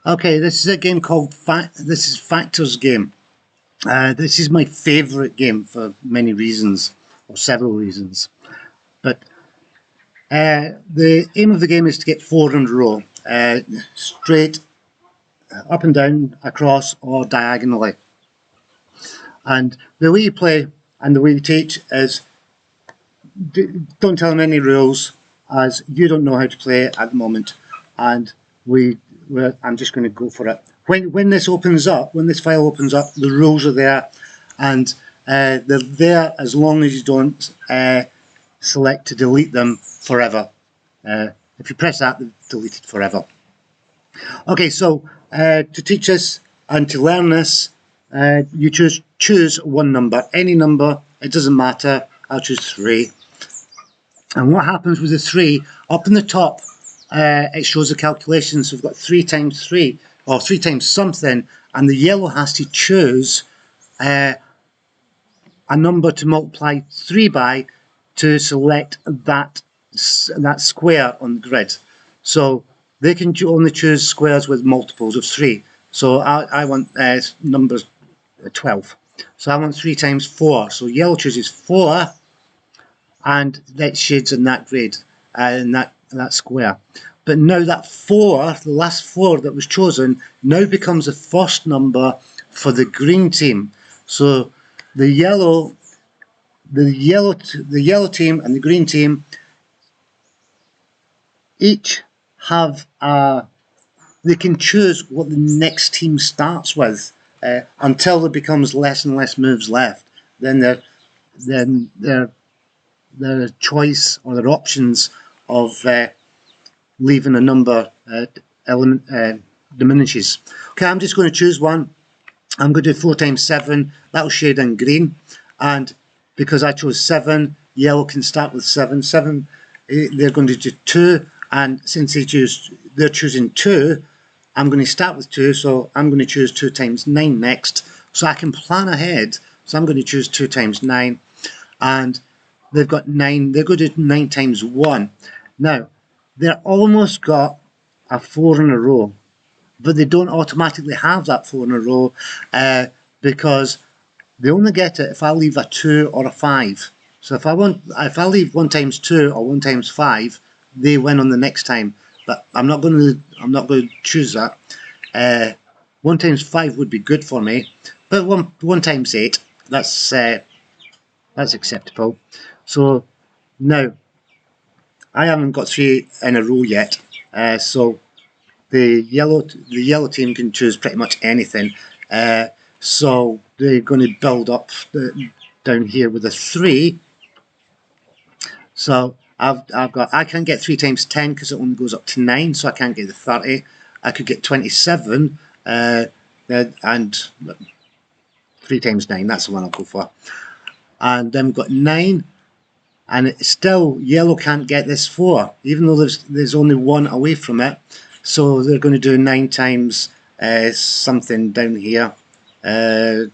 Okay, this is a game called This is Factors game. This is my favourite game for many reasons, or several reasons. But the aim of the game is to get 4 in a row, straight, up and down, across, or diagonally. And the way you play and the way you teach is don't tell them any rules, as you don't know how to play at the moment, and I'm just going to go for it. When this opens up, when this file opens up, the rules are there, and they're there as long as you don't select to delete them forever. If you press that, they're deleted forever. Okay, so to teach us and to learn this, you choose one number, any number, it doesn't matter. I'll choose 3. And what happens with the 3, up in the top, it shows the calculation. So we've got 3 times 3, or 3 times something, and the yellow has to choose a number to multiply 3 by to select that square on the grid. So they can only choose squares with multiples of 3. So I want numbers 12. So I want 3 times 4. So yellow chooses 4, and that shades in that grid, in that square. But now that 4, the last 4 that was chosen, now becomes the first number for the green team. So the yellow team and the green team each have they can choose what the next team starts with until there becomes less and less moves left. Then their choice or their options of leaving a number element diminishes. Okay, I'm just going to choose one. I'm going to do 4 times 7. That'll shade in green, and because I chose 7, yellow can start with 7. 7, they're going to do 2, and since they're choosing 2, I'm going to start with 2, so I'm going to choose 2 times 9 next, so I can plan ahead. So I'm going to choose 2 times 9, and they've got 9. They're going to do 9 times 1. Now, they're almost got a 4 in a row, but they don't automatically have that 4 in a row because they only get it if I leave a 2 or a 5. So if I leave 1 times 2 or 1 times 5, they win on the next time. But I'm not going to choose that. 1 times 5 would be good for me, but 1 times 8, that's acceptable. So now I haven't got 3 in a row yet, so the yellow team can choose pretty much anything. So they're going to build up down here with a 3. So I can't get 3 times 10 because it only goes up to 9, so I can't get the 30. I could get 27, and 3 times 9, that's the one I'll go for. And then we've got 9, and it's still yellow can't get this 4, even though there's only 1 away from it. So they're going to do 9 times something down here. 9,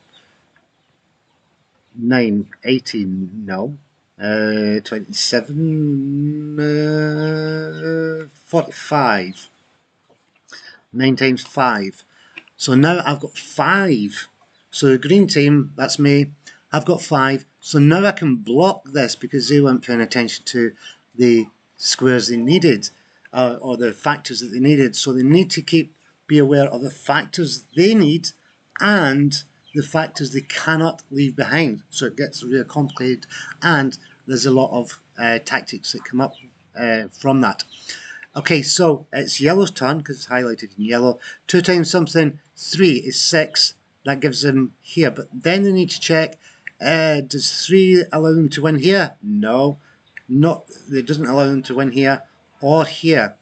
18, no. 27, 45. 9 times 5. So now I've got 5. So the green team, that's me, I've got 5. So now I can block this because they weren't paying attention to the squares they needed, or the factors that they needed. So they need to be aware of the factors they need and the factors they cannot leave behind. So it gets really complicated, and there's a lot of tactics that come up from that. Okay, so it's yellow's turn because it's highlighted in yellow. 2 times something, 3 is 6. That gives them here, but then they need to check, does 3 allow them to win here? No, it doesn't allow them to win here or here.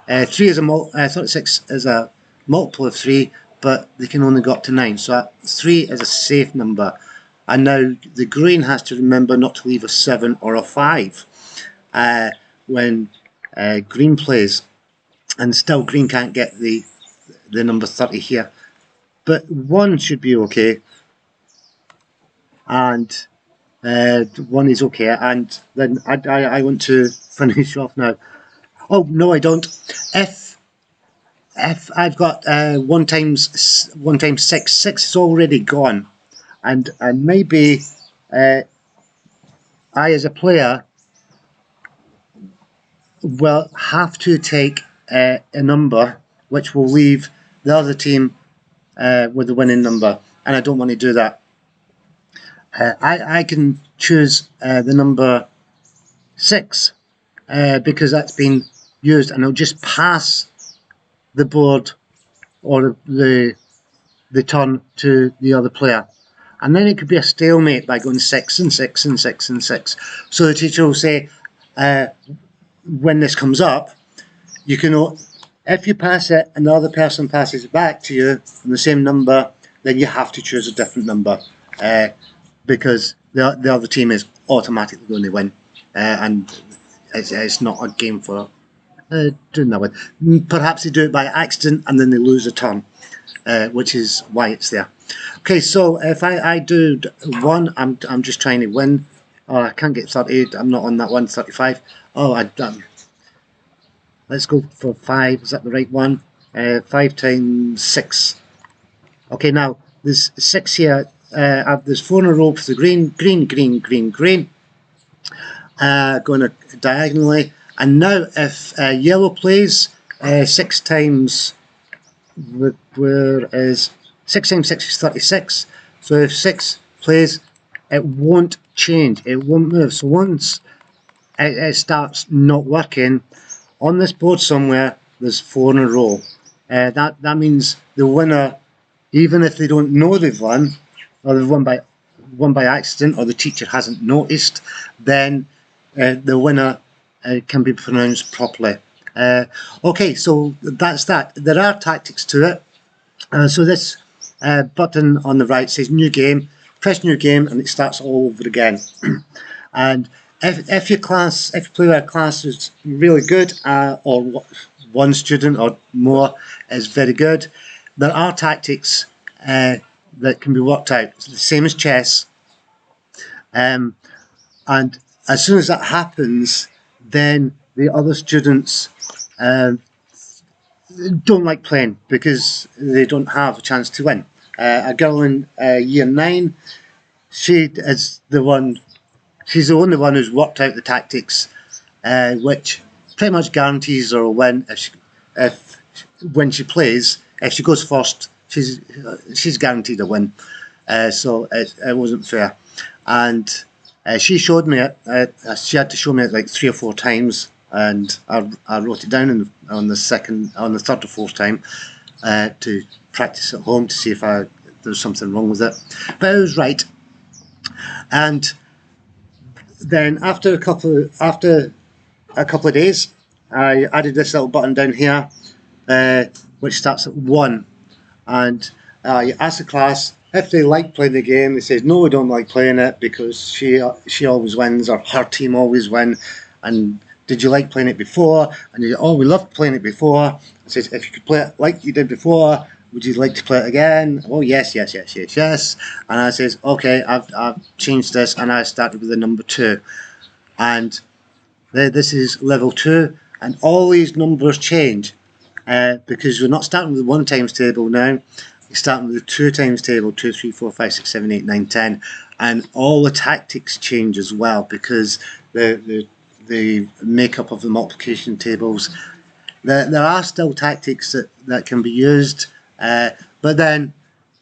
3 is 36 is a multiple of 3, but they can only go up to 9, so 3 is a safe number. And now the green has to remember not to leave a 7 or a 5 when green plays, and still green can't get the number 30 here, but 1 should be okay, and 1 is okay. And then I want to finish off now. Oh no, I don't. If if I've got 1 times 6, 6 is already gone, and maybe I, as a player, will have to take a number which will leave the other team with the winning number, and I don't want to do that. I can choose the number 6 because that's been used, and it'll just pass the board or the turn to the other player. And then it could be a stalemate by going 6 and 6 and 6 and 6. So the teacher will say, when this comes up, you can, if you pass it and the other person passes it back to you on the same number, then you have to choose a different number because the other team is automatically going to win, and it's not a game for doing that with. Perhaps they do it by accident and then they lose a turn, which is why it's there. Okay, so if I do 1, I'm just trying to win. Oh, I can't get 38. I'm not on that one. 35. Oh, let's go for 5. Is that the right one? 5 times 6. Okay, now there's 6 here. There's 4 in a row for the green, green, green, green, green. Going diagonally. And now if yellow plays 6 times, where is 6 times 6 is 36. So if 6 plays, it won't change. It won't move. So once it starts not working, on this board somewhere, there's 4 in a row. That means the winner, even if they don't know they've won, or they've won by accident, or the teacher hasn't noticed, then the winner can be pronounced properly. Okay, so that's that. There are tactics to it. So this button on the right says new game. Press new game and it starts all over again. And if your class, if you play where a class is really good, or one student or more is very good, there are tactics that can be worked out. It's the same as chess. And as soon as that happens, then the other students don't like playing because they don't have a chance to win. A girl in year 9, she is the one. She's the only one who's worked out the tactics, which pretty much guarantees her a win. If when she plays, if she goes first, she's guaranteed a win. So it wasn't fair, and she showed me it. She had to show me it like 3 or 4 times, and I wrote it down on the third or fourth time to practice at home to see if there was something wrong with it. But I was right, and then after a couple of days, I added this little button down here, which starts at 1, and you ask the class if they like playing the game. They say no, we don't like playing it because she always wins, or her team always win. And did you like playing it before? And you go, oh, we loved playing it before. I says, if you could play it like you did before, would you like to play it again? Oh, yes, yes, yes, yes, yes. And I says, okay, I've changed this, and I started with the number 2. And this is level 2, and all these numbers change because we're not starting with the 1 times table now. We're starting with the 2 times table, 2, 3, 4, 5, 6, 7, 8, 9, 10. And all the tactics change as well because the makeup of the multiplication tables. There are still tactics that can be used, but then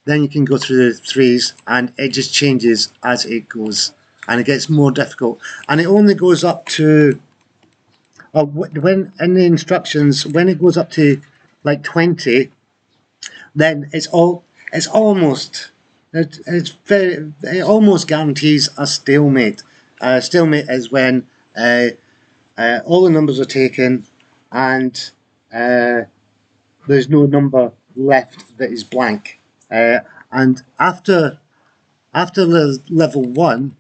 you can go through the 3s, and it just changes as it goes, and it gets more difficult. And it only goes up to when in the instructions, when it goes up to like 20, then it almost guarantees a stalemate. Stalemate is when all the numbers are taken and there's no number left that is blank. And after level 1,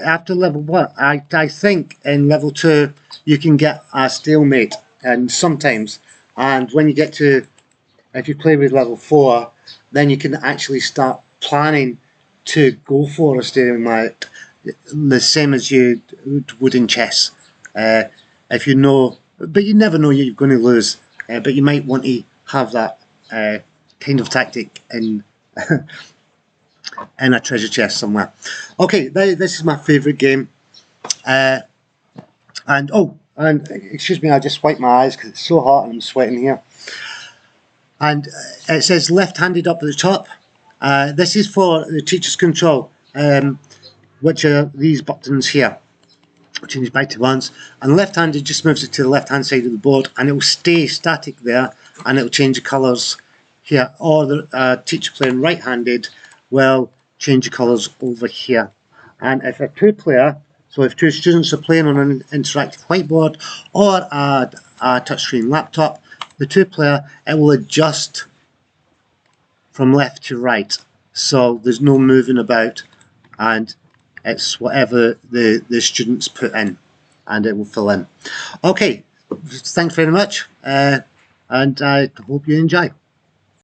after level 1, I think in level 2 you can get a stalemate, and sometimes, and when you get to, if you play with level 4, then you can actually start planning to go for a stalemate, the same as you would in chess. If you know but you never know you're going to lose. But you might want to have that kind of tactic in in a treasure chest somewhere. Okay, this is my favourite game. And excuse me, I just wiped my eyes because it's so hot and I'm sweating here. And it says left-handed up at the top. This is for the teacher's control, which are these buttons here. Change back to ones, and left-handed just moves it to the left-hand side of the board, and it will stay static there, and it will change the colours here. Or the teacher playing right-handed will change the colours over here. And if a two-player, so if two students are playing on an interactive whiteboard or a touchscreen laptop, the two-player, it will adjust from left to right, so there's no moving about, and it's whatever the students put in, and it will fill in. Okay, thanks very much, and I hope you enjoy.